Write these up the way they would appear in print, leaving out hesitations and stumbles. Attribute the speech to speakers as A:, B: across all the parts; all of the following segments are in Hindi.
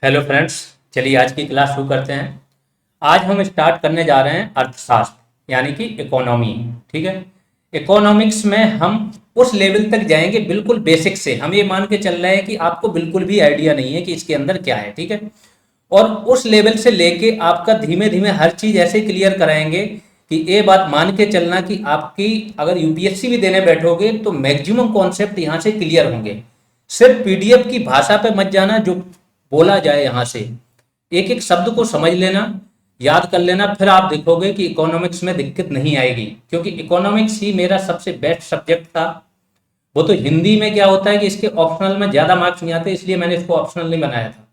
A: Hello friends. चलिए आज की क्लास शुरू करते हैं। आज हम स्टार्ट करने जा रहे हैं अर्थशास्त्र यानी कि इकोनॉमी। ठीक है। इकोनॉमिक्स में हम उस लेवल तक जाएंगे, बिल्कुल बेसिक से। हम ये मान के चल रहे हैं कि आपको बिल्कुल भी आइडिया नहीं है कि इसके अंदर क्या है। ठीक है। और उस लेवल से लेके आपका धीमे धीमे हर चीज ऐसे क्लियर कराएंगे कि ये बात मान के चलना कि आपकी अगर यूपीएससी भी देने बैठोगे तो मैक्सिमम कॉन्सेप्ट यहाँ से क्लियर होंगे। सिर्फ पीडीएफ की भाषा पे मत जाना, जो बोला जाए यहाँ से एक एक शब्द को समझ लेना, याद कर लेना, फिर आप देखोगे कि इकोनॉमिक्स में दिक्कत नहीं आएगी। क्योंकि इकोनॉमिक्स ही मेरा सबसे बेस्ट सब्जेक्ट था। वो तो हिंदी में क्या होता है कि इसके ऑप्शनल में ज्यादा मार्क्स नहीं आते, इसलिए मैंने इसको ऑप्शनल नहीं बनाया था।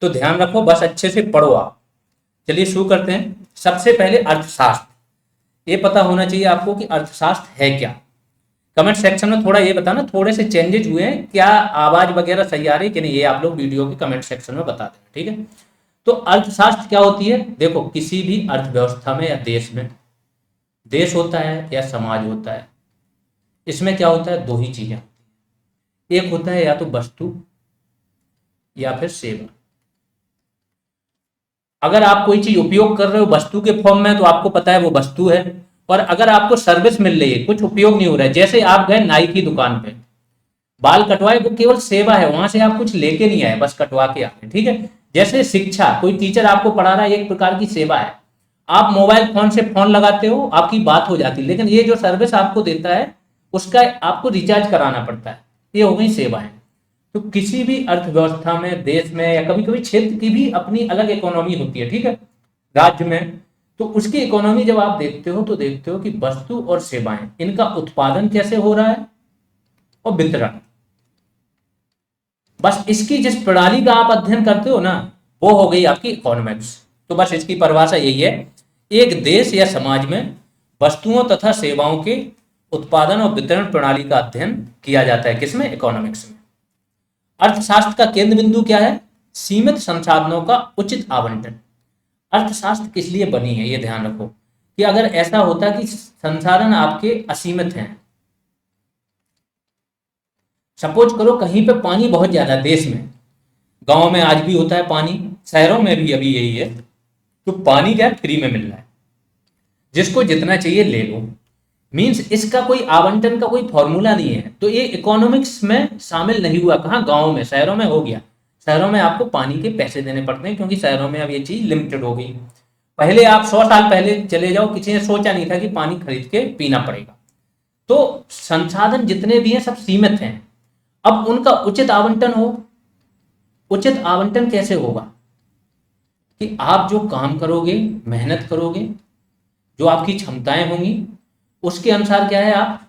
A: तो ध्यान रखो, बस अच्छे से पढ़ो आप। चलिए शुरू करते हैं। सबसे पहले अर्थशास्त्र। ये पता होना चाहिए आपको कि अर्थशास्त्र है क्या। कमेंट सेक्शन में थोड़ा ये बताना, थोड़े से चेंजेस हुए हैं क्या, आवाज वगैरह सही आ रही है कि नहीं, ये आप लोग वीडियो के कमेंट सेक्शन में बता देना। ठीक है। तो अर्थशास्त्र क्या होती है? देखो, किसी भी अर्थव्यवस्था में या देश में, देश होता है या समाज होता है, इसमें क्या होता है? दो ही चीजें। एक होता है या तो वस्तु या फिर सेवा। अगर आप कोई चीज उपयोग कर रहे हो वस्तु के फॉर्म में तो आपको पता है वो वस्तु है। और अगर आपको सर्विस मिल रही है, कुछ उपयोग नहीं हो रहा है, जैसे आप गए नाई की दुकान पे, बाल कटवाए, वो केवल सेवा है, वहां से आप कुछ लेके नहीं आए, बस कटवा के आए। ठीक है। जैसे शिक्षा, कोई टीचर आपको पढ़ा रहा है, एक प्रकार की सेवा है। आप मोबाइल फोन से फोन लगाते हो, आपकी बात हो जाती है, लेकिन ये जो सर्विस आपको देता है उसका आपको रिचार्ज कराना पड़ता है। ये हो गई सेवाएं। तो किसी भी अर्थव्यवस्था में, देश में या कभी कभी क्षेत्र की भी अपनी अलग इकोनॉमी होती है। ठीक है। राज्य में, तो उसकी इकोनॉमी जब आप देखते हो तो देखते हो कि वस्तु और सेवाएं, इनका उत्पादन कैसे हो रहा है और वितरण। बस इसकी जिस प्रणाली का आप अध्ययन करते हो ना, वो हो गई आपकी इकोनॉमिक्स। तो बस इसकी परिभाषा यही है, एक देश या समाज में वस्तुओं तथा सेवाओं के उत्पादन और वितरण प्रणाली का अध्ययन किया जाता है। किसमें? इकोनॉमिक्स में। अर्थशास्त्र का केंद्र बिंदु क्या है? सीमित संसाधनों का उचित आवंटन। अर्थशास्त्र किस लिए बनी है, ये ध्यान रखो कि अगर ऐसा होता कि संसाधन आपके असीमित हैं, सपोज करो कहीं पे पानी बहुत ज्यादा है देश में, गांव में आज भी होता है पानी, शहरों में भी अभी यही है, तो पानी क्या है? फ्री में मिल रहा है, जिसको जितना चाहिए ले लो। मींस इसका कोई आवंटन का कोई फॉर्मूला नहीं है। तो ये इकोनॉमिक्स में शामिल नहीं हुआ। कहाँ? गांव में। शहरों में हो गया। शहरों में आपको पानी के पैसे देने पड़ते हैं, क्योंकि शहरों में अब ये चीज लिमिटेड हो गई। पहले आप 100 साल पहले चले जाओ, किसी ने सोचा नहीं था कि पानी खरीद के पीना पड़ेगा। तो संसाधन जितने भी हैं सब सीमित हैं। अब उनका उचित आवंटन हो। उचित आवंटन कैसे होगा? कि आप जो काम करोगे, मेहनत करोगे, जो आपकी क्षमताएं होंगी, उसके अनुसार क्या है, आप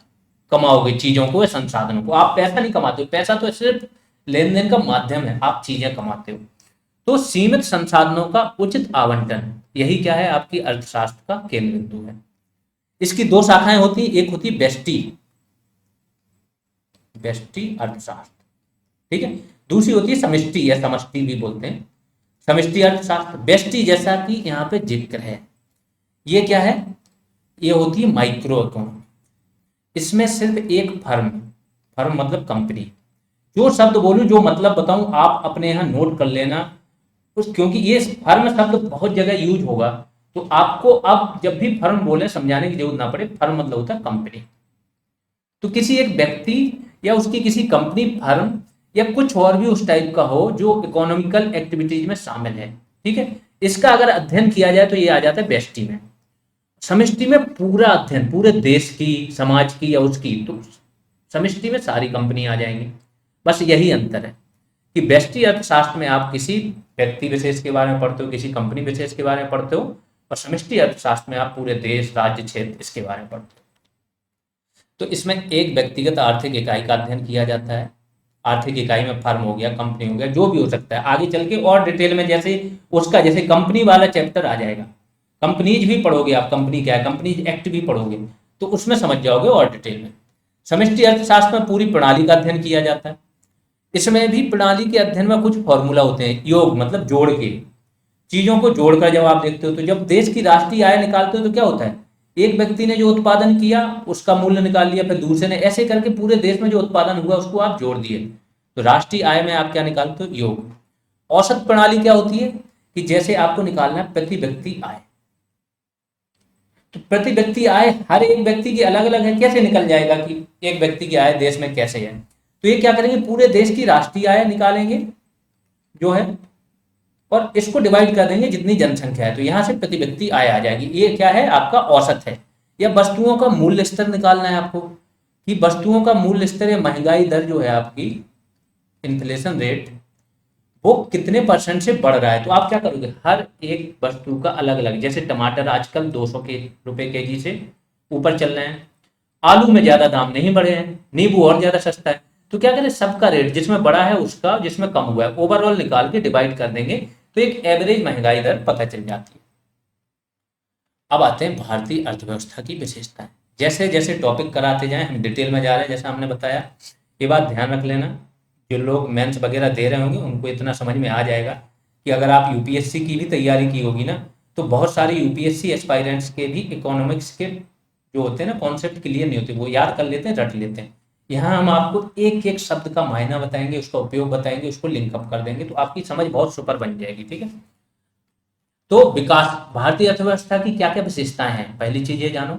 A: कमाओगे चीजों को या संसाधनों को। आप पैसा नहीं कमाते हो, पैसा तो सिर्फ लेन देन का माध्यम है, आप चीजें कमाते हो। तो सीमित संसाधनों का उचित आवंटन, यही क्या है? आपकी अर्थशास्त्र का केंद्र बिंदु है। इसकी दो शाखाएं होती, एक होती व्यष्टि, व्यष्टि अर्थशास्त्र। ठीक है। दूसरी होती है समष्टि या समष्टि भी बोलते हैं, समष्टि अर्थशास्त्र। व्यष्टि जैसा कि यहाँ पे जिक्र है, ये क्या है? ये होती है माइक्रो इकोनॉमी। इसमें सिर्फ एक फर्म, फर्म मतलब कंपनी, जो शब्द बोलूं, जो मतलब बताऊं, आप अपने यहाँ नोट कर लेना उस, क्योंकि ये फर्म शब्द बहुत जगह यूज होगा। तो आपको अब जब भी फर्म बोले समझाने की जरूरत ना पड़े, फर्म मतलब होता है कंपनी। तो किसी एक व्यक्ति या उसकी किसी कंपनी, फर्म या कुछ और भी उस टाइप का हो जो इकोनॉमिकल एक्टिविटीज में शामिल है। ठीक है। इसका अगर अध्ययन किया जाए तो ये आ जाता है व्यष्टि में। समष्टि में पूरा अध्ययन, पूरे देश की, समाज की या उसकी, तो समष्टि में सारी कंपनी आ जाएंगी। बस यही अंतर है कि व्यष्टि अर्थशास्त्र में आप किसी व्यक्ति विशेष के बारे में पढ़ते हो, किसी कंपनी विशेष के बारे में पढ़ते हो, और समष्टि अर्थशास्त्र में आप पूरे देश, राज्य, क्षेत्र, इसके बारे में पढ़ते हो। तो इसमें एक व्यक्तिगत आर्थिक इकाई का अध्ययन किया जाता है। आर्थिक इकाई में फर्म हो गया, कंपनी हो गया, जो भी हो सकता है। आगे चल के और डिटेल में जैसे उसका, जैसे कंपनी वाला चैप्टर आ जाएगा, कंपनीज भी पढ़ोगे आप, कंपनी क्या है, कंपनीज एक्ट भी पढ़ोगे, तो उसमें समझ जाओगे और डिटेल में। समष्टि अर्थशास्त्र में पूरी प्रणाली का अध्ययन किया जाता है। इसमें भी प्रणाली के अध्ययन में कुछ फॉर्मूला होते हैं, योग मतलब जोड़ के, चीजों को जोड़कर जब आप देखते हो, तो जब देश की राष्ट्रीय आय निकालते हो तो क्या होता है? एक व्यक्ति ने जो उत्पादन किया उसका मूल्य निकाल लिया, फिर दूसरे ने, ऐसे करके पूरे देश में जो उत्पादन हुआ उसको आप जोड़ दिए, तो राष्ट्रीय आय में आप क्या निकालते हो? योग। औसत प्रणाली क्या होती है कि जैसे आपको निकालना है प्रति व्यक्ति आय, तो प्रति व्यक्ति आय हर एक व्यक्ति की अलग अलग है, कैसे निकल जाएगा कि एक व्यक्ति की आय देश में कैसे है। तो ये क्या करेंगे, पूरे देश की राष्ट्रीय आय निकालेंगे जो है, और इसको डिवाइड कर देंगे जितनी जनसंख्या है, तो यहां से प्रति व्यक्ति आय आ जाएगी। ये क्या है, आपका औसत है। या वस्तुओं का मूल्य स्तर निकालना है आपको कि वस्तुओं का मूल्य स्तर या महंगाई दर जो है आपकी, इन्फ्लेशन रेट, वो कितने परसेंट से बढ़ रहा है। तो आप क्या करोगे, हर एक वस्तु का अलग अलग, जैसे टमाटर आजकल 200 के रुपए केजी से ऊपर चल रहे हैं, आलू में ज्यादा दाम नहीं बढ़े हैं, नींबू और ज्यादा सस्ता है, तो क्या करें, सबका रेट जिसमें बढ़ा है उसका, जिसमें कम हुआ है ओवरऑल निकाल के डिवाइड कर देंगे, तो एक एवरेज महंगाई दर पता चल जाती है। अब आते हैं भारतीय अर्थव्यवस्था की विशेषताएं। जैसे जैसे टॉपिक कराते जाएं हम डिटेल में जा रहे हैं, जैसा हमने बताया, ये बात ध्यान रख लेना, जो लोग मेंस वगैरह दे रहे होंगे उनको इतना समझ में आ जाएगा कि अगर आप यूपीएससी की भी तैयारी की होगी ना, तो बहुत सारे यूपीएससी एस्पायरेंट्स के भी इकोनॉमिक्स के जो होते हैं ना कॉन्सेप्ट क्लियर नहीं होते, वो याद कर लेते हैं, रट लेते हैं। यहाँ हम आपको एक एक शब्द का मायना बताएंगे, उसका उपयोग बताएंगे, उसको लिंकअप कर देंगे, तो आपकी समझ बहुत सुपर बन जाएगी। ठीक है, तो विकास, भारतीय अर्थव्यवस्था की क्या क्या विशेषताएं हैं, पहली चीज ये जानो।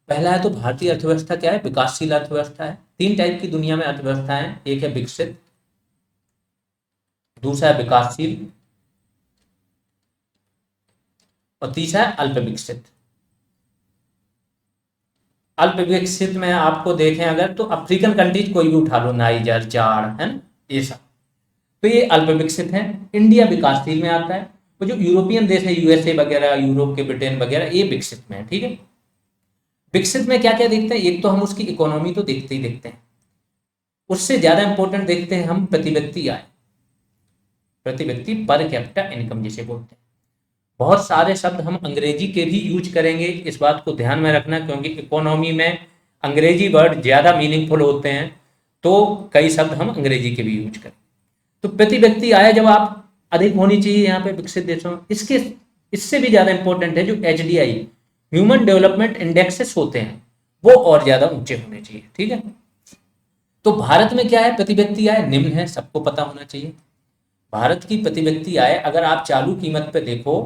A: पहला है तो भारतीय अर्थव्यवस्था क्या है, विकासशील अर्थव्यवस्था है। तीन टाइप की दुनिया में अर्थव्यवस्था है, एक है विकसित, दूसरा है विकासशील, और तीसरा है अल्प विकसित। अल्प विकसित में आपको देखें अगर, तो अफ्रीकन कंट्रीज कोई भी उठा लो, नाइजर, चाड, है ना, ये सब, तो ये अल्प विकसित है। इंडिया विकासशील में आता है। तो जो यूरोपियन देश है, यूएसए वगैरह, यूरोप के ब्रिटेन वगैरह, ये विकसित में है। ठीक है, विकसित में क्या क्या देखते हैं, एक तो हम उसकी इकोनॉमी तो देखते ही देखते हैं, उससे ज्यादा इंपॉर्टेंट देखते हैं हम प्रति व्यक्ति आय, प्रति व्यक्ति पर कैपिटा इनकम जिसे बोलते हैं। बहुत सारे शब्द हम अंग्रेजी के भी यूज करेंगे, इस बात को ध्यान में रखना, क्योंकि इकोनॉमी में अंग्रेजी वर्ड ज्यादा मीनिंगफुल होते हैं, तो कई शब्द हम अंग्रेजी के भी यूज करें। तो प्रति व्यक्ति आय जब आप अधिक होनी चाहिए यहाँ पे विकसित देशों में, इसके इससे भी ज्यादा इंपॉर्टेंट है जो एचडीआई, ह्यूमन डेवलपमेंट इंडेक्सेस होते हैं, वो और ज्यादा ऊंचे होने चाहिए। ठीक है, तो भारत में क्या है, प्रति व्यक्ति आय निम्न है, सबको पता होना चाहिए। भारत की प्रति व्यक्ति आय अगर आप चालू कीमत पे देखो,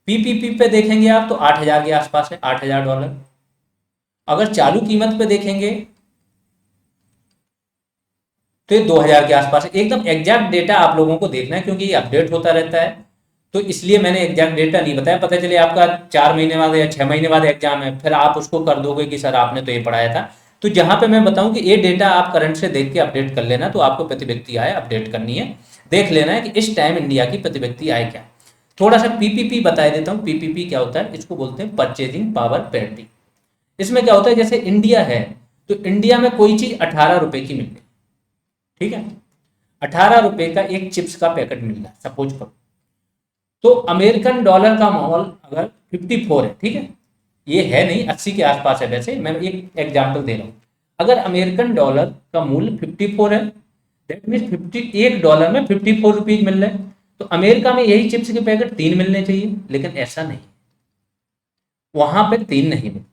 A: पीपीपी पे देखेंगे आप, तो 8,000 के आसपास है, $8,000। अगर चालू कीमत पे देखेंगे तो ये 2,000 के आसपास है। एकदम एग्जैक्ट डेटा आप लोगों को देखना है, क्योंकि ये अपडेट होता रहता है, तो इसलिए मैंने एग्जैक्ट डेटा नहीं बताया। पता चले आपका 4 महीने बाद या 6 महीने बाद एग्जाम है, फिर आप उसको कर दोगे कि सर आपने तो ये पढ़ाया था। तो जहां पे मैं बताऊं कि ये डेटा आप करंट से देख के अपडेट कर लेना, तो आपको प्रति व्यक्ति आय अपडेट करनी है, देख लेना है कि इस टाइम इंडिया की प्रति व्यक्ति आय क्या है। थोड़ा सा पीपीपी बता देता हूँ। पीपीपी क्या होता है, इसको बोलते हैं परचेजिंग पावर पैरिटी। इसमें क्या होता है, जैसे इंडिया है, तो इंडिया में कोई चीज 18 रुपए की मिल गई, ठीक है, 18 रुपए का एक चिप्स का पैकेट मिल रहा है सपोज करो, तो अमेरिकन डॉलर का माहौल अगर 54 है, ठीक है, ये है नहीं, 80 के आसपास है, वैसे मैं एक एग्जांपल दे रहा हूं। अगर अमेरिकन डॉलर का मूल्य 54 है, दैट मीन $1 में 54 रुपीज मिल रहे हैं, तो अमेरिका में यही चिप्स के पैकेट 3 मिलने चाहिए, लेकिन ऐसा नहीं, वहां पे 3 नहीं मिलते।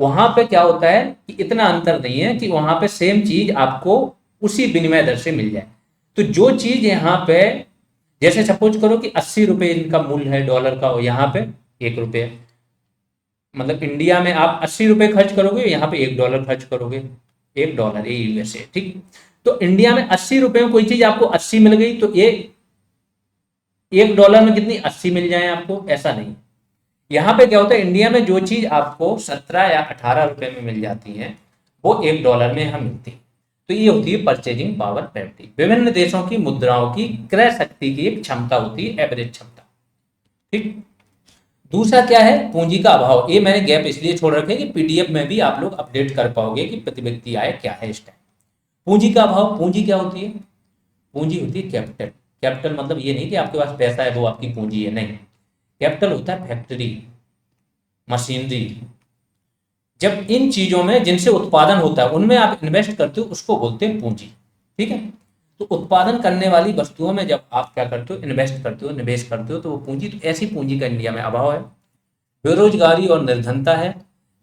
A: वहां पे क्या होता है कि इतना अंतर नहीं है कि वहां पे सेम चीज आपको उसी विनिमय दर से मिल जाए। तो जो चीज यहाँ पे, जैसे सपोज करो कि 80 रुपए इनका मूल्य है डॉलर का, और यहाँ पे 1 रुपये, मतलब इंडिया में आप 80 रुपए खर्च करोगे, यहाँ पे $1 खर्च करोगे, $1 ये यूएसए, ठीक। तो इंडिया में 80 रुपए में कोई चीज आपको 80 मिल गई, तो ये $1 में कितनी 80 मिल जाए आपको, ऐसा नहीं। यहाँ पे क्या होता है, इंडिया में जो चीज आपको 17 या 18 रुपए में मिल जाती है, वो $1 में यहाँ मिलती है। तो ये होती है परचेजिंग पावर पैरिटी। विभिन्न देशों की मुद्राओं की क्रय शक्ति की एक क्षमता होती है, एवरेज क्षमता, ठीक। दूसरा क्या है, पूंजी का अभाव। ये मैंने गैप इसलिए छोड़ रखे कि पीडीएफ में भी आप लोग अपडेट कर पाओगे कि प्रति व्यक्ति आय क्या है इस टाइम। पूंजी का अभाव, पूंजी क्या होती है, पूंजी होती है कैपिटल। कैपिटल मतलब ये नहीं कि आपके पास पैसा है वो आपकी पूंजी है, नहीं। कैपिटल होता है फैक्ट्री, मशीनरी, जब इन चीजों में जिनसे उत्पादन होता है उनमें आप इन्वेस्ट करते हो, उसको बोलते हैं पूंजी, ठीक है। तो उत्पादन करने वाली वस्तुओं में जब आप क्या करते हो, इन्वेस्ट करते हो, निवेश करते हो, तो वो पूंजी, तो ऐसी पूंजी का इंडिया में अभाव है। बेरोजगारी और निर्धनता है,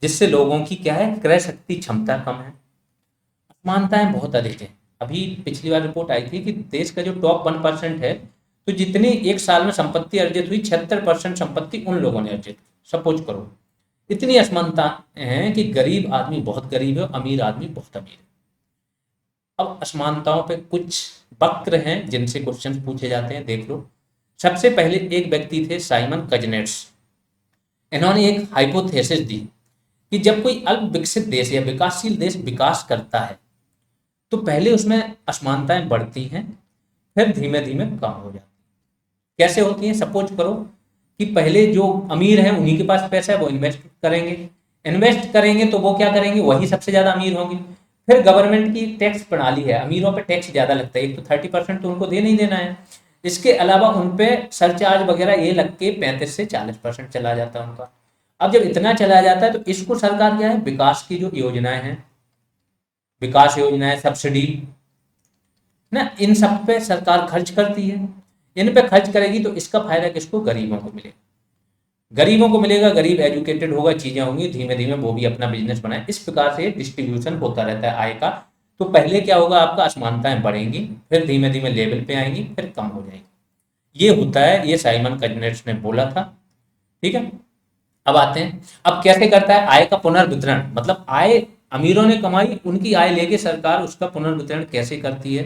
A: जिससे लोगों की क्या है, क्रय शक्ति क्षमता कम है। असमानताएं बहुत अधिक है। अभी पिछली बार रिपोर्ट आई थी कि देश का जो टॉप 1% है, तो जितनी एक साल में संपत्ति अर्जित हुई, 76% संपत्ति उन लोगों ने अर्जित की। सपोज करो इतनी असमानता है कि गरीब आदमी बहुत गरीब है, अमीर आदमी बहुत अमीर है। अब असमानताओं पे कुछ वक्र हैं जिनसे क्वेश्चन पूछे जाते हैं, देख लो। सबसे पहले एक व्यक्ति थे साइमन कजनेट्स। इन्होंने एक हाइपोथेसिस दी कि जब कोई अल्प विकसित देश या विकासशील देश विकास करता है तो पहले उसमें असमानताएं बढ़ती हैं, फिर धीमे धीमे कम हो जाती हैं। कैसे होती हैं? सपोज करो कि पहले जो अमीर हैं उन्हीं के पास पैसा है, वो इन्वेस्ट करेंगे तो वो क्या करेंगे, वही सबसे ज्यादा अमीर होंगे। फिर गवर्नमेंट की टैक्स प्रणाली है, अमीरों पे टैक्स ज्यादा लगता है, एक तो 30% तो उनको दे नहीं देना है, इसके अलावा उन पे सरचार्ज वगैरह ये लग के 35 से 40% चला जाता है उनका। अब जब इतना चला जाता है तो इसको सरकार क्या है, विकास की जो योजनाएं हैं, विकास योजनाएं, सब्सिडी ना, इन सब पे सरकार खर्च करती है। इन पे खर्च करेगी तो इसका फायदा किसको, गरीबों को मिलेगा। गरीबों को मिलेगा, गरीब एजुकेटेड होगा, चीजें होंगी, धीमे धीमे वो भी अपना बिजनेस बनाए। इस प्रकार से डिस्ट्रीब्यूशन होता रहता है आय का। तो पहले क्या होगा, आपका असमानताएं बढ़ेंगी, फिर धीमे धीमे लेवल पे आएंगी, फिर कम हो जाएंगी। ये होता है, ये साइमन कजनेट्स ने बोला था। ठीक है, अब आते हैं, अब कैसे करता है आय का पुनर्वितरण, मतलब आय अमीरों ने कमाई, उनकी आय लेके सरकार उसका पुनर्वितरण कैसे करती है।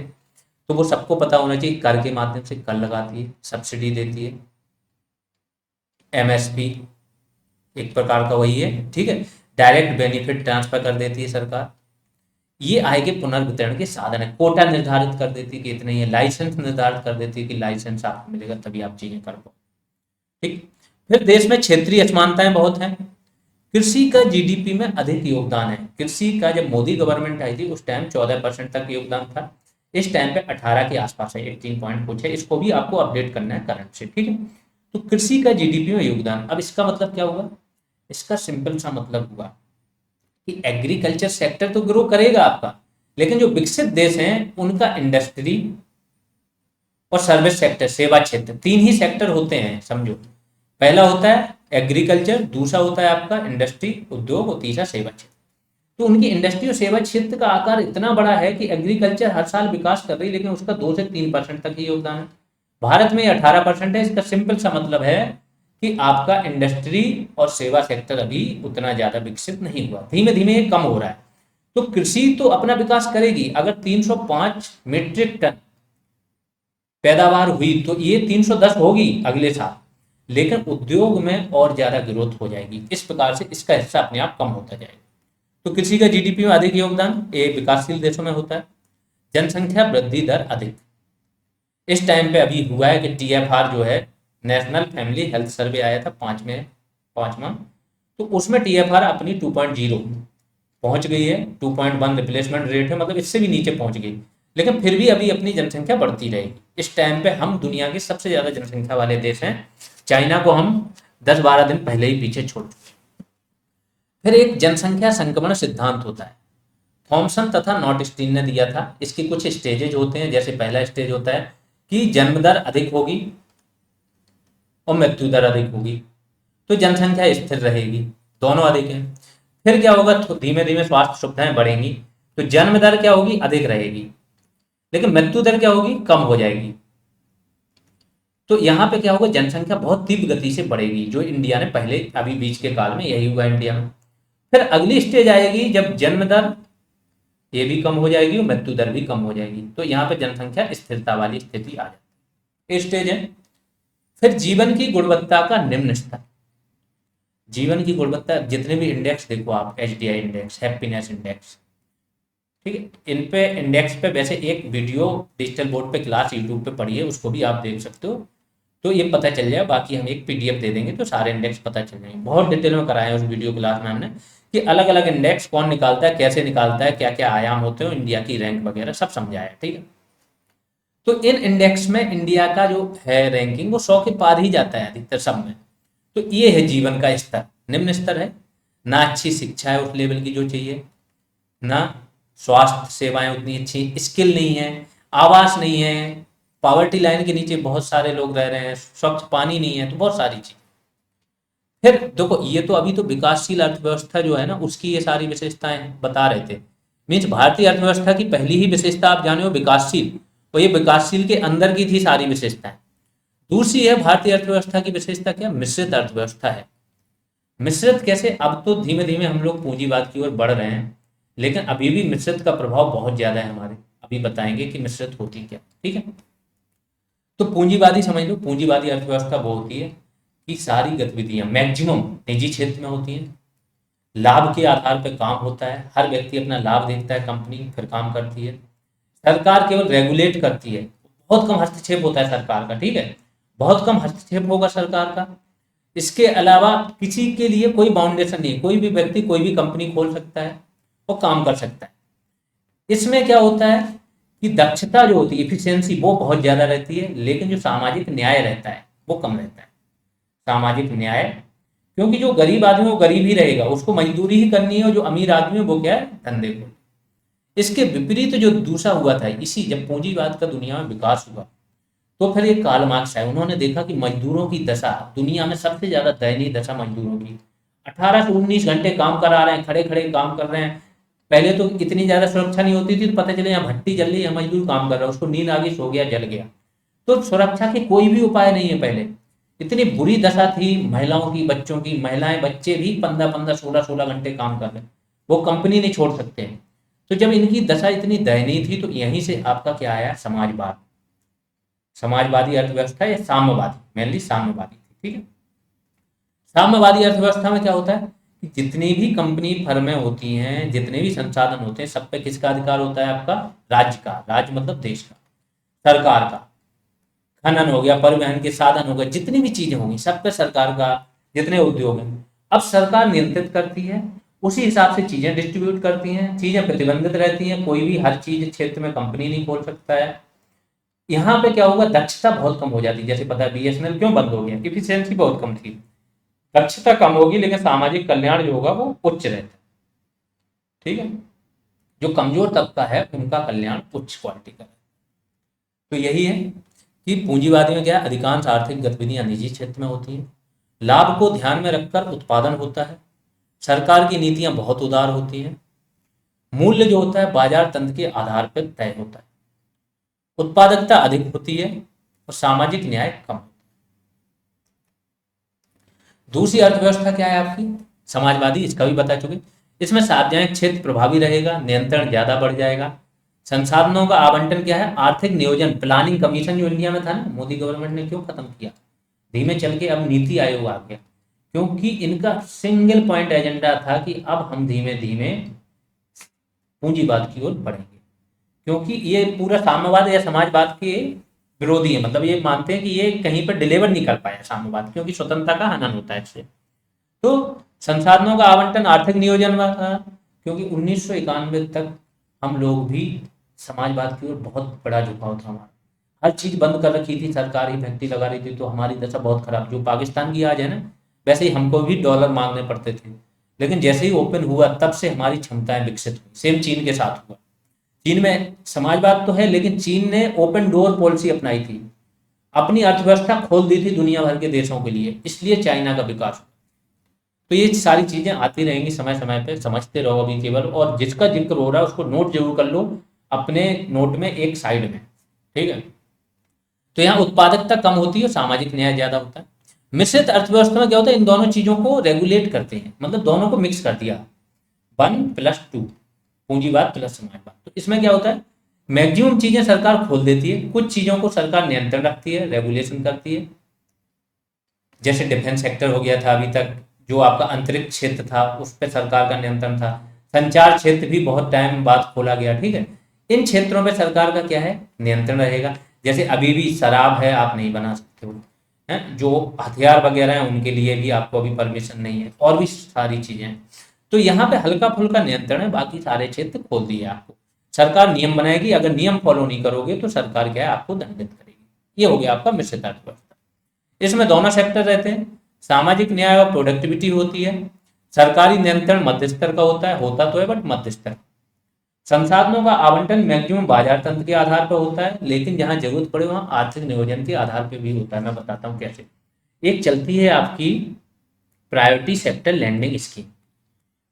A: तो वो सबको पता होना चाहिए, कर के माध्यम से कर लगाती है, सब्सिडी देती है, एमएसपी एक प्रकार का वही है। ठीक है, डायरेक्ट बेनिफिट ट्रांसफर कर देती है सरकार। ये आय के पुनर्वितरण के साधन है। कोटा निर्धारित कर देती है कि इतने ही, लाइसेंस निर्धारित कर देती है कि लाइसेंस आपको मिलेगा तभी आप चीजें कर पाओ। ठीक, फिर देश में क्षेत्रीय असमानताएं बहुत हैं। कृषि का जीडीपी में अधिक योगदान है। कृषि का जब मोदी गवर्नमेंट आई थी उस टाइम 14% तक योगदान था, इस टाइम पे 18 के आसपास है, 18 पॉइंट कुछ है। इसको भी आपको अपडेट करना है करंट से। ठीक है, तो कृषि का जीडीपी में योगदान, अब इसका मतलब क्या हुआ, इसका सिंपल सा मतलब हुआ कि एग्रीकल्चर सेक्टर तो ग्रो करेगा आपका, लेकिन जो विकसित देश हैं उनका इंडस्ट्री और सर्विस सेक्टर, सेवा क्षेत्र, तीन ही सेक्टर होते हैं समझो। पहला होता है एग्रीकल्चर, दूसरा होता है आपका इंडस्ट्री उद्योग, और तीसरा सेवा क्षेत्र। तो उनकी इंडस्ट्री और सेवा क्षेत्र का आकार इतना बड़ा है कि एग्रीकल्चर हर साल विकास कर रही है, लेकिन उसका 2 से 3% तक ही योगदान है। भारत में 18% है। इसका सिंपल सा मतलब है कि आपका इंडस्ट्री और सेवा सेक्टर अभी उतना ज्यादा विकसित नहीं हुआ, धीमे धीमे ये कम हो रहा है। तो कृषि तो अपना विकास करेगी, अगर 305 मीट्रिक टन पैदावार हुई तो ये 310 होगी अगले साल, लेकिन उद्योग में और ज्यादा ग्रोथ हो जाएगी। इस प्रकार से इसका हिस्सा अपने आप कम होता जाएगा। तो कृषि का जीडीपी में अधिक योगदान ये विकासशील देशों में होता है। जनसंख्या वृद्धि दर अधिक, इस टाइम पे अभी हुआ है कि टीएफआर जो है, नेशनल फैमिली हेल्थ सर्वे आया था पांचवा, तो उसमें टीएफआर अपनी 2.0 पहुंच गई है। 2.1 रिप्लेसमेंट रेट है, मतलब इससे भी नीचे पहुंच गई, लेकिन फिर भी अभी अपनी जनसंख्या बढ़ती रहेगी। इस टाइम पे हम दुनिया के सबसे ज्यादा जनसंख्या वाले देश हैं, चाइना को हम 10-12 दिन पहले ही पीछे छोड़ चुके। फिर एक जनसंख्या संक्रमण सिद्धांत होता है, थॉमसन तथा नॉटस्टीन ने दिया था। इसके कुछ स्टेजेज होते हैं, जैसे पहला स्टेज होता है कि जन्म दर अधिक होगी और मृत्यु दर अधिक होगी, तो जनसंख्या स्थिर रहेगी, दोनों अधिक है। फिर क्या होगा, धीमे धीमे स्वास्थ्य सुविधाएं बढ़ेंगी, तो जन्म दर क्या होगी, अधिक रहेगी, लेकिन मृत्यु दर क्या होगी, कम हो जाएगी। तो यहाँ पे क्या होगा, जनसंख्या बहुत तीव्र गति से बढ़ेगी, जो इंडिया ने पहले अभी बीच के काल में यही हुआ इंडिया में। फिर अगली स्टेज आएगी जब जन्म दर ये भी कम हो जाएगी और मृत्यु दर भी कम हो जाएगी, तो यहाँ पे जनसंख्या स्थिरता वाली स्थिति आ जाती है। स्टेज है। फिर जीवन की गुणवत्ता का निम्न स्तर, जीवन की गुणवत्ता, जितने भी इंडेक्स देखो आप, HDI इंडेक्स, हैप्पीनेस इंडेक्स, ठीक है, इन पे इंडेक्स पे वैसे एक वीडियो डिजिटल बोर्ड पे क्लास यूट्यूब पे पढ़ी है, उसको भी आप देख सकते हो, तो ये पता चल जाए। बाकी हम एक PDF दे देंगे तो सारे इंडेक्स पता चल जाएंगे। बहुत डिटेल में कराया है उस वीडियो क्लास में हमने कि अलग अलग इंडेक्स कौन निकालता है, कैसे निकालता है, क्या क्या आयाम होते हैं, इंडिया की रैंक वगैरह सब समझाया। ठीक है, तो इन इंडेक्स में इंडिया का जो है रैंकिंग वो 100 के पार ही जाता है अधिकतर सब में। तो ये है जीवन का स्तर, निम्न स्तर है। ना अच्छी शिक्षा है उस लेवल की जो चाहिए, ना स्वास्थ्य सेवाएं उतनी अच्छी, स्किल नहीं है, आवास नहीं है, पॉवर्टी लाइन के नीचे बहुत सारे लोग रह रहे हैं, स्वच्छ पानी नहीं है, तो बहुत सारी चीज। फिर देखो, ये तो अभी तो विकासशील अर्थव्यवस्था जो है ना, उसकी ये सारी विशेषताएं बता रहे थे। मीन्स भारतीय अर्थव्यवस्था की पहली ही विशेषता आप जाने हो विकासशील, और ये विकासशील के अंदर की थी सारी विशेषताएं। दूसरी है भारतीय अर्थव्यवस्था की विशेषता क्या, मिश्रित अर्थव्यवस्था है। मिश्रित कैसे, अब तो धीमे धीमे हम लोग पूंजीवाद की ओर बढ़ रहे हैं, लेकिन अभी भी मिश्रित का प्रभाव बहुत ज्यादा है हमारे, अभी बताएंगे कि मिश्रित होती क्या, ठीक है। तो पूंजीवादी समझ लो, पूंजीवादी अर्थव्यवस्था वो होती है कि सारी गतिविधियां मैक्सिमम निजी क्षेत्र में होती हैं, लाभ के आधार पर काम होता है, हर व्यक्ति अपना लाभ देखता है, कंपनी फिर काम करती है, सरकार केवल रेगुलेट करती है, बहुत कम हस्तक्षेप होता है सरकार का, ठीक है, बहुत कम हस्तक्षेप होगा सरकार का। इसके अलावा किसी के लिए कोई बाउंडेशन नहीं है, कोई भी व्यक्ति कोई भी कंपनी खोल सकता है और काम कर सकता है। इसमें क्या होता है कि दक्षता जो होती है, इफिशियंसी, वो बहुत ज्यादा रहती है, लेकिन जो सामाजिक न्याय रहता है वो कम रहता है। सामाजिक न्याय, क्योंकि जो गरीब आदमी वो गरीब ही रहेगा, उसको मजदूरी ही करनी है, और जो अमीर आदमी है वो क्या है, धंधे को। इसके विपरीत जो दूसरा हुआ था, इसी जब पूंजीवाद का दुनिया में विकास हुआ, तो फिर एक कार्ल मार्क्स है, उन्होंने देखा कि मजदूरों की दशा, दुनिया में सबसे ज्यादा दयनीय दशा मजदूरों की, 18 से 19 घंटे काम करा रहे हैं, खड़े खड़े काम कर रहे हैं। पहले तो इतनी ज्यादा सुरक्षा नहीं होती थी, तो पता चले यहाँ भट्टी जल रही है, मजदूर काम कर रहा है, उसको नींद आ गई, सो गया, जल गया। तो सुरक्षा के कोई भी उपाय नहीं है पहले, इतनी बुरी दशा थी महिलाओं की, बच्चों की, महिलाएं बच्चे भी 15-15 16-16 घंटे काम कर रहे हैं, वो कंपनी नहीं छोड़ सकते हैं। तो जब इनकी दशा इतनी दयनीय थी, तो यहीं से आपका क्या आया, समाजवाद, समाजवादी अर्थव्यवस्था या साम्यवादी, मेनली साम्यवादी थी, ठीक है। साम्यवादी अर्थव्यवस्था में क्या होता है कि जितनी भी कंपनी फर्में होती हैं, जितने भी संसाधन होते हैं, सब पे किसका अधिकार होता है, आपका राज्य का, राज्य मतलब देश का, सरकार का। खनन हो गया, परिवहन के साधन हो गए, जितनी भी चीजें होंगी सब पे सरकार का, जितने उद्योग हैं, अब सरकार नियंत्रित करती है, उसी हिसाब से चीजें डिस्ट्रीब्यूट करती हैं, चीजें प्रतिबंधित रहती हैं, कोई भी हर चीज क्षेत्र में कंपनी नहीं खोल सकता है। यहाँ पे क्या होगा, दक्षता बहुत कम हो जाती है, जैसे पता है बीएसएनएल क्यों बंद हो गया, इफिशियंसी बहुत कम थी। दक्षता कम होगी, लेकिन सामाजिक कल्याण जो होगा वो उच्च रहता है, ठीक है। जो कमजोर तबका है उनका कल्याण उच्च क्वालिटी का है। तो यही है कि पूंजीवादी में क्या है, अधिकांश आर्थिक गतिविधियां निजी क्षेत्र में होती हैं, लाभ को ध्यान में रखकर उत्पादन होता है, सरकार की नीतियां बहुत उदार होती हैं, मूल्य जो होता है बाजार तंत्र के आधार पर तय होता है, उत्पादकता अधिक होती है और सामाजिक न्याय कम। दूसरी अर्थव्यवस्था क्या है आपकी, समाजवादी, इसका भी बता चुके। इसमें सार्वजनिक क्षेत्र प्रभावी रहेगा, नियंत्रण ज्यादा बढ़ जाएगा, संसाधनों का आवंटन क्या है, आर्थिक नियोजन, प्लानिंग कमीशन जो इंडिया में था ना, मोदी गवर्नमेंट ने क्यों खत्म किया, धीमे चल के अब नीति आयोग आ गया, क्योंकि इनका सिंगल पॉइंट एजेंडा था कि अब हम धीमे धीमे पूंजीवाद की ओर बढ़ेंगे, क्योंकि ये पूरा साम्यवाद या समाजवाद के विरोधी है, मतलब ये मानते हैं कि ये कहीं पर डिलीवर नहीं कर पाया साम्यवाद, क्योंकि स्वतंत्रता का हनन होता है इससे। तो संसाधनों का आवंटन, आर्थिक नियोजन में था, क्योंकि 1991 तक हम लोग भी समाजवाद की ओर बहुत बड़ा झुकाव था हमारा, हर चीज बंद कर रखी थी, सरकार ही फैक्ट्री लगा रही थी, तो हमारी दशा बहुत खराब, जो पाकिस्तान की आज है ना, वैसे ही हमको भी डॉलर मांगने पड़ते थे। लेकिन जैसे ही ओपन हुआ तब से हमारी क्षमताएं विकसित हुई, सेम चीन के साथ हुआ। चीन में समाजवाद तो है, लेकिन चीन ने ओपन डोर पॉलिसी अपनाई थी, अपनी अर्थव्यवस्था खोल दी थी दुनिया भर के देशों के लिए, इसलिए चाइना का विकास हुआ। तो ये सारी चीजें आती रहेंगी समय समय पे, समझते रहो अभी केवल, और जिसका जिक्र हो रहा है उसको नोट जरूर कर लो अपने नोट में एक साइड में, ठीक है। तो यहाँ उत्पादकता कम होती है, सामाजिक न्याय ज्यादा होता है। मिश्रित अर्थव्यवस्था में क्या होता है, इन दोनों चीजों को रेगुलेट करते हैं, मतलब दोनों को मिक्स कर दिया, 1+2, पूंजीवाद प्लस समाजवाद। तो इसमें क्या होता है, मैक्सिमम चीजें सरकार खोल देती है, कुछ चीजों को सरकार नियंत्रण रखती है, रेगुलेशन करती है, जैसे डिफेंस सेक्टर हो गया था अभी तक, जो आपका अंतरिक्ष क्षेत्र था उस पर सरकार का नियंत्रण था, संचार क्षेत्र भी बहुत टाइम बाद खोला गया, ठीक है। इन क्षेत्रों पे सरकार का क्या है, नियंत्रण रहेगा। जैसे अभी भी शराब है, आप नहीं बना सकते हो, है, जो हथियार वगैरह हैं उनके लिए भी आपको अभी परमिशन नहीं है, और भी सारी चीजें हैं। तो यहाँ पे हल्का फुल्का नियंत्रण है, बाकी सारे क्षेत्र खोल दिए आपको, सरकार नियम बनाएगी, अगर नियम फॉलो नहीं करोगे तो सरकार क्या है, आपको दंडित करेगी। ये हो गया आपका मिश्रित अर्थव्यवस्था। इसमें दोनों सेक्टर रहते हैं, सामाजिक न्याय और प्रोडक्टिविटी होती है, सरकारी नियंत्रण मध्य स्तर का होता है, होता तो है बट मध्य स्तर। संसाधनों का आवंटन मैक्सिमम बाजार तंत्र के आधार पर होता है, लेकिन जहां जरूरत पड़े वहां आर्थिक नियोजन के आधार पर भी होता है, मैं बताता हूँ कैसे। एक चलती है आपकी priority sector lending scheme,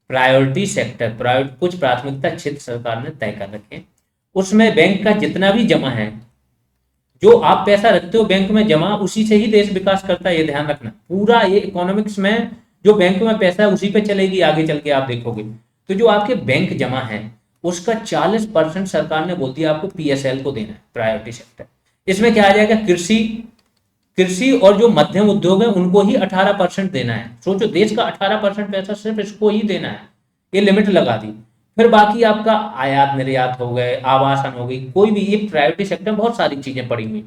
A: priority sector, कुछ प्राथमिकता क्षेत्र सरकार ने तय कर रखे हैं, उसमें बैंक का जितना भी जमा है, जो आप पैसा रखते हो बैंक में जमा, उसी से ही देश विकास करता है, ये ध्यान रखना। पूरा ये इकोनॉमिक्स में जो बैंक में पैसा है उसी पे चलेगी आगे चल के, आप देखोगे। तो जो आपके बैंक जमा है उसका 40% सरकार ने बोल दिया आपको पीएसएल को देना है, प्रायोरिटी सेक्टर। इसमें क्या आ जाएगा, कृषि, कृषि और जो मध्यम उद्योग है उनको ही 18% देना है। सोचो, देश का 18% पैसा सिर्फ इसको ही देना है, ये लिमिट लगा दी। फिर बाकी आपका आयात निर्यात हो गए, आवासन हो गई, कोई भी, ये प्रायोरिटी सेक्टर बहुत सारी चीजें पड़ी हुई।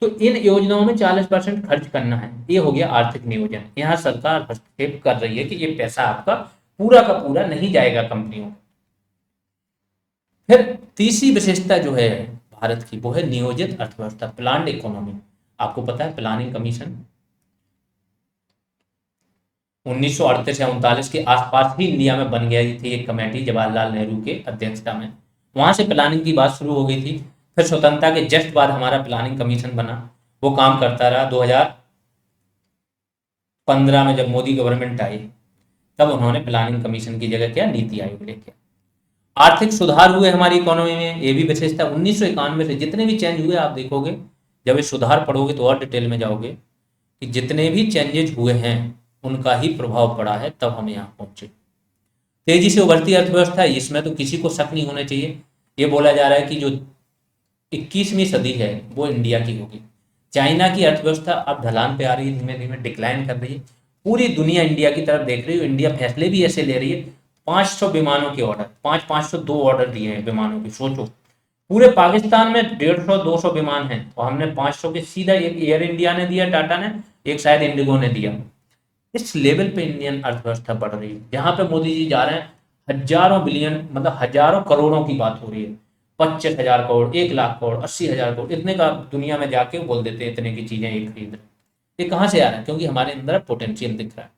A: तो इन योजनाओं में 40% खर्च करना है, ये हो गया आर्थिक नियोजन। यहाँ सरकार हस्तक्षेप कर रही है कि ये पैसा आपका पूरा का पूरा नहीं जाएगा कंपनियों में। फिर तीसरी विशेषता जो है भारत की, वो है नियोजित अर्थव्यवस्था, प्लान्ड इकोनॉमी। आपको पता है प्लानिंग कमीशन 1938 या 39 के आसपास ही इंडिया में बन गई थी एक कमेटी, जवाहरलाल नेहरू के अध्यक्षता में। वहां से प्लानिंग की बात शुरू हो गई थी। फिर स्वतंत्रता के जस्ट बाद हमारा प्लानिंग कमीशन बना, वो काम करता रहा। 2015 में जब मोदी गवर्नमेंट आई, तब उन्होंने प्लानिंग कमीशन की जगह क्या, नीति आयोग लेके। आर्थिक सुधार हुए हमारी इकोनॉमी में, ये भी विशेषता। 1991 से जितने भी चेंज हुए आप देखोगे, जब ये सुधार पढ़ोगे तो और डिटेल में जाओगे कि जितने भी चेंजेस हुए हैं उनका ही प्रभाव पड़ा है, तब हम यहाँ पहुंचे। तेजी से उभरती अर्थव्यवस्था, इसमें तो किसी को शक नहीं होना चाहिए। ये बोला जा रहा है कि जो 21वीं सदी है वो इंडिया की होगी। चाइना की अर्थव्यवस्था अब ढलान पे आ रही है, धीमे धीमे डिक्लाइन कर रही है। पूरी दुनिया इंडिया की तरफ देख रही है। इंडिया फैसले भी ऐसे ले रही है। 500 विमानों के ऑर्डर, 502 ऑर्डर दिए हैं विमानों के। सोचो, पूरे पाकिस्तान में 150-200 विमान हैं और हमने 500 के सीधा, एक एयर इंडिया ने दिया, टाटा ने, एक शायद इंडिगो ने दिया। इस लेवल पे इंडियन अर्थव्यवस्था बढ़ रही है, जहां पे मोदी जी जा रहे हैं हजारों बिलियन, मतलब हजारों करोड़ों की बात हो रही है। 25,000 करोड़, 1 लाख करोड़, 80,000 करोड़, इतने का दुनिया में जाके बोल देते हैं इतने की चीजें ये खरीद रहे। ये कहाँ से आ रहा है? क्योंकि हमारे अंदर पोटेंशियल दिख रहा है।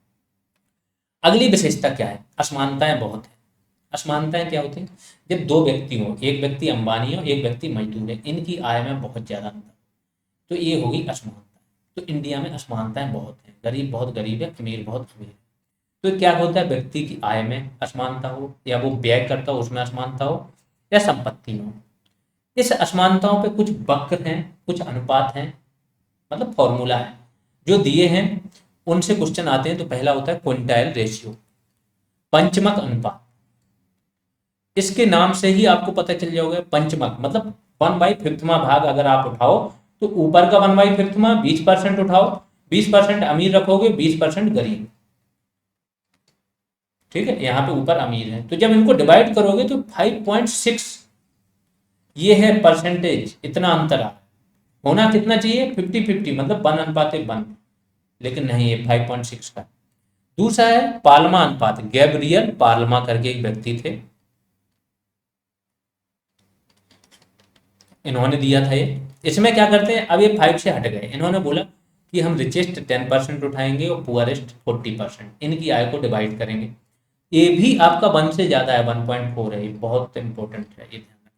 A: अगली विशेषता क्या है? असमानताएं बहुत है। असमानताएं क्या होती हैं? जब दो व्यक्ति हो, एक व्यक्ति अंबानी हो, एक व्यक्ति मजदूर है, इनकी आय में बहुत ज्यादा अंतर, तो ये होगी असमानता। तो इंडिया में असमानताएं बहुत हैं, गरीब बहुत गरीब है, अमीर बहुत अमीर है। तो क्या होता है, व्यक्ति की आय में असमानता हो, या वो व्यय करता हो उसमें असमानता हो, या संपत्ति में हो। इस असमानताओं पे कुछ वक्र हैं, कुछ अनुपात हैं, मतलब फॉर्मूला है जो दिए हैं, उनसे क्वेश्चन आते हैं। तो पहला होता है क्विंटाइल रेशियो, पंचमक अनुपात। इसके नाम से ही आपको पता चल जाओगे, पंचमक मतलब 1/5वां भाग अगर आप उठाओ तो ऊपर का 1/5वां 20% उठाओ, 20% अमीर रखोगे, 20% गरीब। ठीक है, यहाँ पे ऊपर अमीर है, तो जब इनको डिवाइड करोगे तो 5.6 ये है परसेंटेज। इतना अंतर आ होना कितना चाहिए, 50-50, मतलब 1:1, लेकिन नहीं, ये 5.6 का। दूसरा है पाल्मा अनुपात, गैब्रियल पाल्मा करके एक व्यक्ति थे, इन्होंने दिया था ये। इसमें क्या करते हैं, अब ये 5 से हट गए, इन्होंने बोला कि हम रिचेस्ट 10% उठाएंगे और पुअरेस्ट 40%, इनकी आय को डिवाइड करेंगे। ये भी आपका 1 से ज्यादा है, 1.4 है, ये बहुत इंपॉर्टेंट है, ये ध्यान रखना।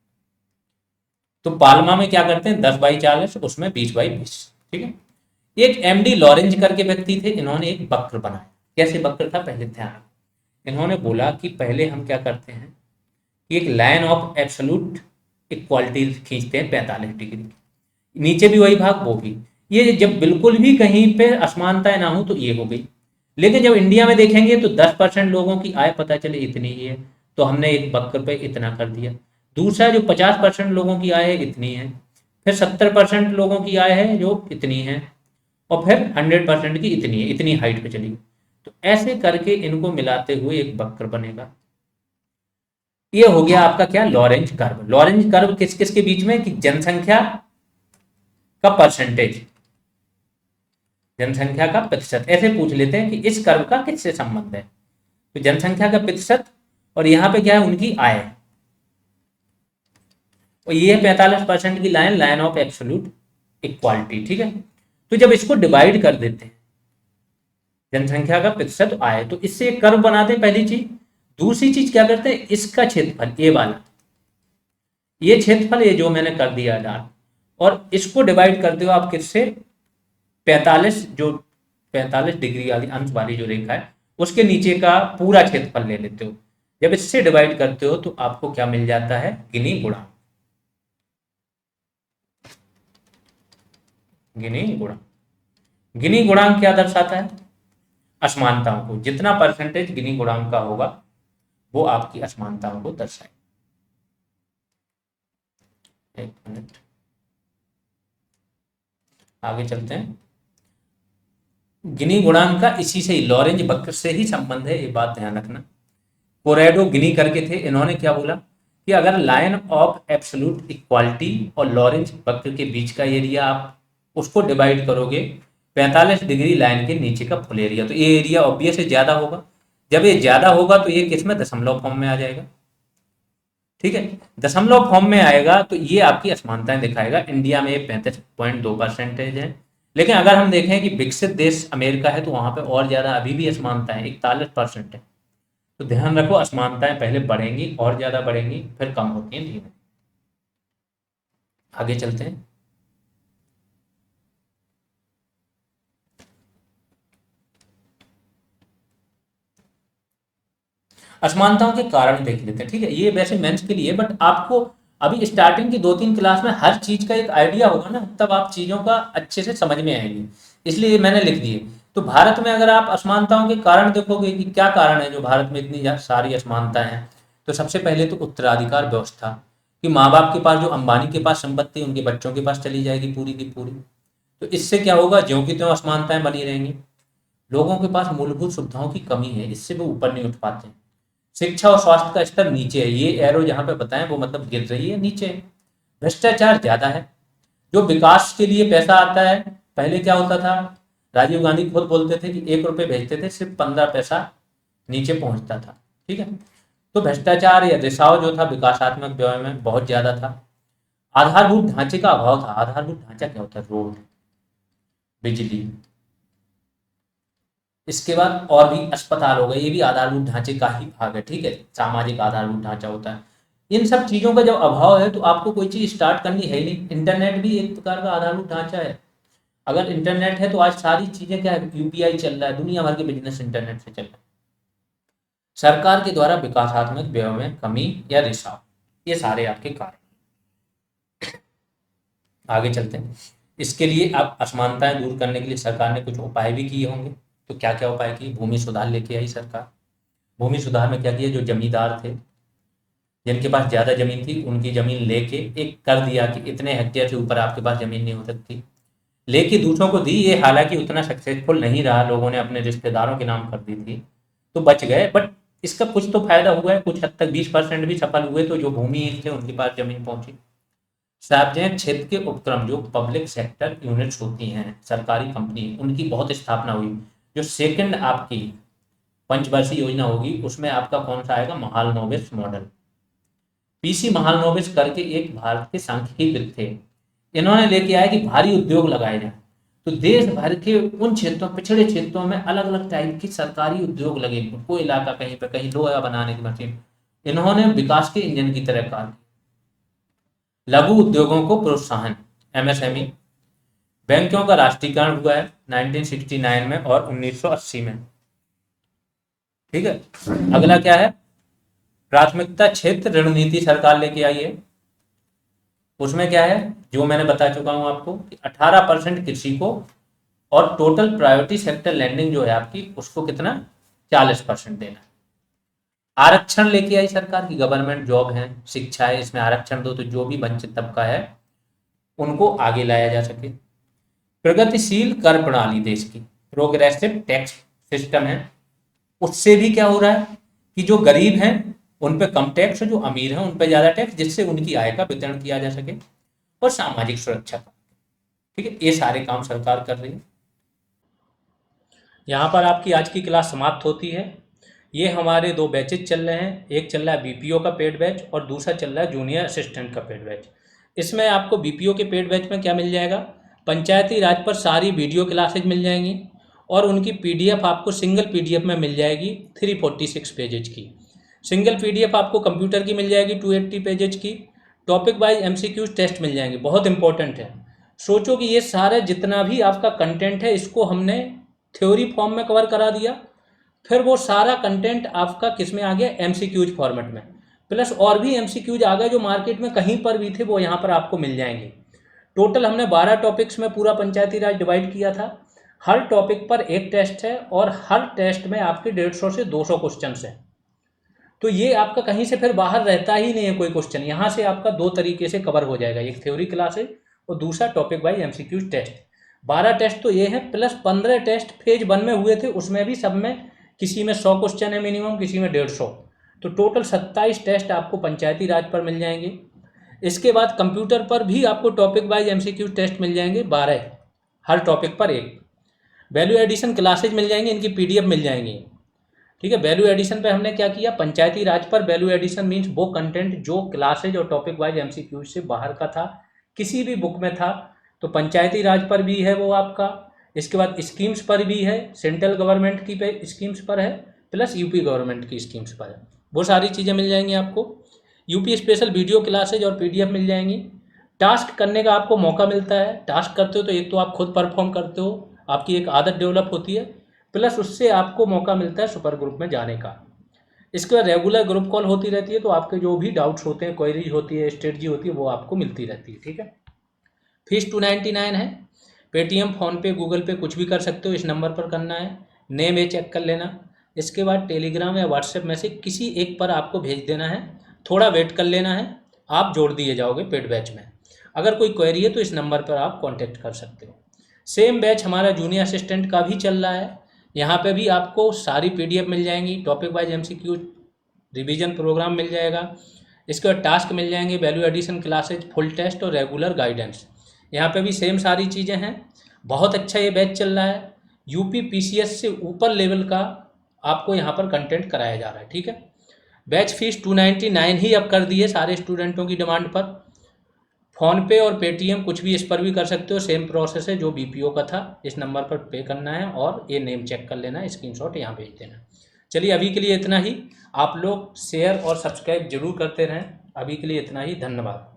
A: तो पाल्मा में क्या करते हैं, 10/40, उसमें 20/20। ठीक है। एक एमडी लॉरेंज करके व्यक्ति थे, इन्होंने एक वक्र बनाया। कैसे वक्र था, पहले ध्यान रखो। इन्होंने बोला कि पहले हम क्या करते हैं कि एक लाइन ऑफ एब्सोल्यूट इक्वालिटी खींचते हैं 45 डिग्री, नीचे भी वही भाग, वो भी। ये जब बिल्कुल भी कहीं पे असमानताएं ना हो तो ये हो गई। लेकिन जब इंडिया में देखेंगे तो 10% लोगों की आय पता चले इतनी ही है, तो हमने एक वक्र पे इतना कर दिया। दूसरा, जो 50% लोगों की आय है इतनी है, फिर 70% लोगों की आय है जो इतनी है, और फिर 100% की इतनी है, इतनी हाइट पे चली। तो ऐसे करके इनको मिलाते हुए एक वक्र बनेगा। ये हो गया आपका क्या, लॉरेंज कर्व। लॉरेंज कर्व किस किस के बीच में, कि जनसंख्या का परसेंटेज, जनसंख्या का प्रतिशत। ऐसे पूछ लेते हैं कि इस कर्व का किससे संबंध है, तो जनसंख्या का प्रतिशत, और यहाँ पे क्या है, उनकी आय। और ये 45% की line, line of absolute equality. ठीक है। तो जब इसको डिवाइड कर देते हैं, जनसंख्या का प्रतिशत आय, तो इससे एक कर्व बनाते हैं, पहली चीज। दूसरी चीज क्या करते हैं, इसका क्षेत्रफल, ये वाला, ये क्षेत्रफल, ये जो मैंने कर दिया डाल, और इसको डिवाइड करते हो आप किससे, 45, जो 45 डिग्री वाली अंश वाली जो रेखा है उसके नीचे का पूरा क्षेत्रफल ले लेते हो। जब इससे डिवाइड करते हो तो आपको क्या मिल जाता है, गिनी गुणांक। गिनी गुणांक। गिनी गुणांक क्या दर्शाता है? असमानताओं को। जितना परसेंटेज गिनी गुणांक का होगा वो आपकी असमानताओं को दर्शाएगा। एक मिनट, आगे चलते हैं। गिनी गुणांक का इसी से ही, लॉरेंज वक्र से ही संबंध है, ये बात ध्यान रखना। कोरेडो गिनी करके थे, इन्होंने क्या बोला कि अगर लाइन ऑफ एब्सोल्यूट इक्वालिटी और लॉरेंज वक्र के बीच का एरिया आप उसको डिवाइड करोगे 45 डिग्री लाइन के नीचे का फुल एरिया, तो ये एरिया ऑब्वियस है ज्यादा होगा। जब ये ज्यादा होगा तो ये किस में, दशमलव फॉर्म में आ जाएगा। ठीक है, दशमलव फॉर्म में आएगा तो ये आपकी असमानताएं दिखाएगा। इंडिया में ये 35.2% है, लेकिन अगर हम देखें कि विकसित देश अमेरिका है तो वहां पे और ज्यादा अभी भी असमानताएं 41% है। तो ध्यान रखो, असमानताएं पहले बढ़ेंगी और ज्यादा बढ़ेंगी, फिर कम होती हैं धीमे। आगे चलते हैं। असमानताओं के कारण देख लेते हैं। ठीक है, ये वैसे मेंस के लिए, बट आपको अभी स्टार्टिंग की 2-3 क्लास में हर चीज का एक आइडिया होगा ना, तब आप चीजों का अच्छे से समझ में आएंगी, इसलिए मैंने लिख दिए। तो भारत में अगर आप असमानताओं के कारण देखोगे कि क्या कारण है जो भारत में इतनी सारी असमानताएं हैं, तो सबसे पहले तो उत्तराधिकार व्यवस्था, कि माँ बाप के पास, जो अंबानी के पास संपत्ति उनके बच्चों के पास चली जाएगी पूरी की पूरी। तो इससे क्या होगा, ज्यों की त्यों असमानताएं बनी रहेंगी। लोगों के पास मूलभूत सुविधाओं की कमी है, इससे वो ऊपर नहीं उठ पाते। शिक्षा और स्वास्थ्य का स्तर नीचे है, ये एरो जहां पे बताएं वो मतलब गिर रही है नीचे। भ्रष्टाचार ज्यादा है। जो विकास के लिए पैसा आता है, पहले क्या होता था, राजीव गांधी खुद बोलते थे कि 1 रुपए भेजते थे, सिर्फ 15 पैसा नीचे पहुंचता था। ठीक है, तो भ्रष्टाचार या रिसाव जो था विकासात्मक व्यय में बहुत ज्यादा था। आधारभूत ढांचे का अभाव था। आधारभूत ढांचा क्या होता है, रोड, बिजली, इसके बाद और भी अस्पताल हो गए, ये भी आधारभूत ढांचे का ही भाग है। ठीक है, सामाजिक आधारभूत ढांचा होता है। इन सब चीजों का जब अभाव है तो आपको कोई चीज स्टार्ट करनी है ही नहीं। इंटरनेट भी एक प्रकार का आधारभूत ढांचा है। अगर इंटरनेट है तो आज सारी चीजें क्या है, यूपीआई चल रहा है, दुनिया भर के बिजनेस इंटरनेट से चल रहा है। सरकार के द्वारा विकासात्मक व्यय में कमी या रिसाव, ये सारे आपके कारण। आगे चलते हैं। इसके लिए आप असमानताएं दूर करने के लिए सरकार ने कुछ उपाय भी किए होंगे। तो क्या क्या उपाय किए? भूमि सुधार लेके आई सरकार। भूमि सुधार में क्या किया, जो जमींदार थे, जिनके पास ज्यादा जमीन थी, उनकी जमीन लेके एक कर दिया कि इतने हेक्टेयर से ऊपर आपके पास जमीन नहीं हो सकती, लेके दूसरों को दी। ये हालांकि उतना सक्सेसफुल नहीं रहा, लोगों ने अपने रिश्तेदारों के नाम कर दी थी तो बच गए, बट इसका कुछ तो फायदा हुआ है, कुछ हद तक 20% भी सफल हुए, तो जो भूमि थे उनके पास जमीन पहुंची। सार्वजनिक क्षेत्र के उपक्रम, जो पब्लिक सेक्टर यूनिट्स होती हैं, सरकारी कंपनी, उनकी बहुत स्थापना हुई। जो सेकंड आपकी पंचवर्षीय योजना होगी उसमें आपका कौन सा आएगा, महालनोबिस मॉडल। पीसी महालनोबिस करके एक भारत के सांख्यिकीविद थे, इन्होंने लेके आया कि भारी उद्योग लगाए जाए। तो देश भर के उन क्षेत्रों, पिछड़े क्षेत्रों में अलग अलग टाइप की सरकारी उद्योग लगे। कोई इलाका कहीं पे कहीं लोहा बनाने की मशीन, इन्होंने विकास के इंजन की तरह कार्य। लघु उद्योगों को प्रोत्साहन, एमएसएमई। बैंकों का राष्ट्रीयकरण हुआ है 1969 में और 1980 में। ठीक है, अगला क्या है, प्राथमिकता क्षेत्र रणनीति सरकार लेके आई है। उसमें क्या है, जो मैंने बता चुका हूं आपको कि 18% कृषि को, और टोटल प्रायोरिटी सेक्टर लैंडिंग जो है आपकी, उसको कितना, 40% देना। आरक्षण लेके आई सरकार की, गवर्नमेंट जॉब है, शिक्षा है, इसमें आरक्षण दो, तो जो भी वंचित तबका है उनको आगे लाया जा सके। प्रगतिशील कर प्रणाली देश की, प्रोग्रेसिव टैक्स सिस्टम है, उससे भी क्या हो रहा है कि जो गरीब हैं उन पे कम टैक्स, जो अमीर हैं उन पे ज्यादा टैक्स, जिससे उनकी आय का वितरण किया जा सके। और सामाजिक सुरक्षा, ठीक है, ये सारे काम सरकार कर रही है। यहाँ पर आपकी आज की क्लास समाप्त होती है। ये हमारे 2 बैचेज चल रहे हैं, एक चल रहा है बीपीओ का पेड बैच और दूसरा चल रहा है जूनियर असिस्टेंट का पेड बैच। इसमें आपको बीपीओ के पेड बैच में क्या मिल जाएगा, पंचायती राज पर सारी वीडियो क्लासेज मिल जाएंगी, और उनकी पीडीएफ आपको सिंगल पीडीएफ में मिल जाएगी 346 पेजेज की। सिंगल पीडीएफ आपको कंप्यूटर की मिल जाएगी 280 पेजेज की। टॉपिक वाइज एमसीक्यूज टेस्ट मिल जाएंगे, बहुत इंपॉर्टेंट है। सोचो कि ये सारा जितना भी आपका कंटेंट है इसको हमने थ्योरी फॉर्म में कवर करा दिया, फिर वो सारा कंटेंट आपका किस में आ गया, एमसीक्यूज फॉर्मेट में, प्लस और भी एमसीक्यूज आ गए जो मार्केट में कहीं पर भी थे वो यहाँ पर आपको मिल जाएंगे। टोटल हमने 12 टॉपिक्स में पूरा पंचायती राज डिवाइड किया था। हर टॉपिक पर एक टेस्ट है और हर टेस्ट में आपके 150 से 200 क्वेश्चन हैं। तो ये आपका कहीं से फिर बाहर रहता ही नहीं है कोई क्वेश्चन। यहाँ से आपका दो तरीके से कवर हो जाएगा, एक थ्योरी क्लासेज और दूसरा topic wise MCQ test. 12 test तो ये है, प्लस 15 टेस्ट फेज 1 में हुए थे, उसमें भी सब में किसी में 100 क्वेश्चन है मिनिमम, किसी में 150। तो टोटल 27 टेस्ट आपको पंचायती राज पर मिल जाएंगे। इसके बाद कंप्यूटर पर भी आपको टॉपिक वाइज MCQ टेस्ट मिल जाएंगे 12, हर टॉपिक पर एक। वैल्यू एडिशन क्लासेज मिल जाएंगे, इनकी PDF मिल जाएंगी। ठीक है, वैल्यू एडिशन पे हमने क्या किया, पंचायती राज पर वैल्यू एडिशन मीन्स वो कंटेंट जो क्लासेज और टॉपिक वाइज MCQ से बाहर का था, किसी भी बुक में था, तो पंचायती राज पर भी है वो आपका। इसके बाद स्कीम्स पर भी है, सेंट्रल गवर्नमेंट की पे स्कीम्स पर है, प्लस यूपी गवर्नमेंट की स्कीम्स पर है, वो सारी चीज़ें मिल जाएंगी आपको। यूपी स्पेशल वीडियो क्लासेज और PDF मिल जाएंगी। टास्क करने का आपको मौका मिलता है। टास्क करते हो तो एक तो आप खुद परफॉर्म करते हो, आपकी एक आदत डेवलप होती है, प्लस उससे आपको मौका मिलता है सुपर ग्रुप में जाने का। इसके बाद रेगुलर ग्रुप कॉल होती रहती है, तो आपके जो भी डाउट्स होते हैं, क्वेरीज होती है, स्ट्रेटजी होती है, वो आपको मिलती रहती है। ठीक है, फीस 299 है। पेटीएम, फ़ोनपे, गूगल पे कुछ भी कर सकते हो, इस नंबर पर करना है। नेम ये चेक कर लेना। इसके बाद टेलीग्राम या व्हाट्सएप में से किसी एक पर आपको भेज देना है, थोड़ा वेट कर लेना है, आप जोड़ दिए जाओगे पेड बैच में। अगर कोई क्वेरी है तो इस नंबर पर आप कॉन्टैक्ट कर सकते हो। सेम बैच हमारा जूनियर असिस्टेंट का भी चल रहा है। यहाँ पे भी आपको सारी PDF मिल जाएंगी, topic wise MCQ revision program मिल जाएगा। इसके बाद टास्क मिल जाएंगे, value addition classes, full test और रेगुलर गाइडेंस। यहाँ पे भी सेम सारी चीज़ें हैं। बहुत अच्छा ये बैच चल रहा है। UP PCS से ऊपर लेवल का आपको यहाँ पर कंटेंट कराया जा रहा है। ठीक है, बैच फीस 299 ही अब कर दी है सारे स्टूडेंटों की डिमांड पर। फ़ोनपे और पेटीएम कुछ भी इस पर भी कर सकते हो, सेम प्रोसेस है जो BPO का था। इस नंबर पर पे करना है और ये नेम चेक कर लेना है, स्क्रीनशॉट यहाँ भेज देना। चलिए अभी के लिए इतना ही। आप लोग शेयर और सब्सक्राइब जरूर करते रहें। अभी के लिए इतना ही, धन्यवाद।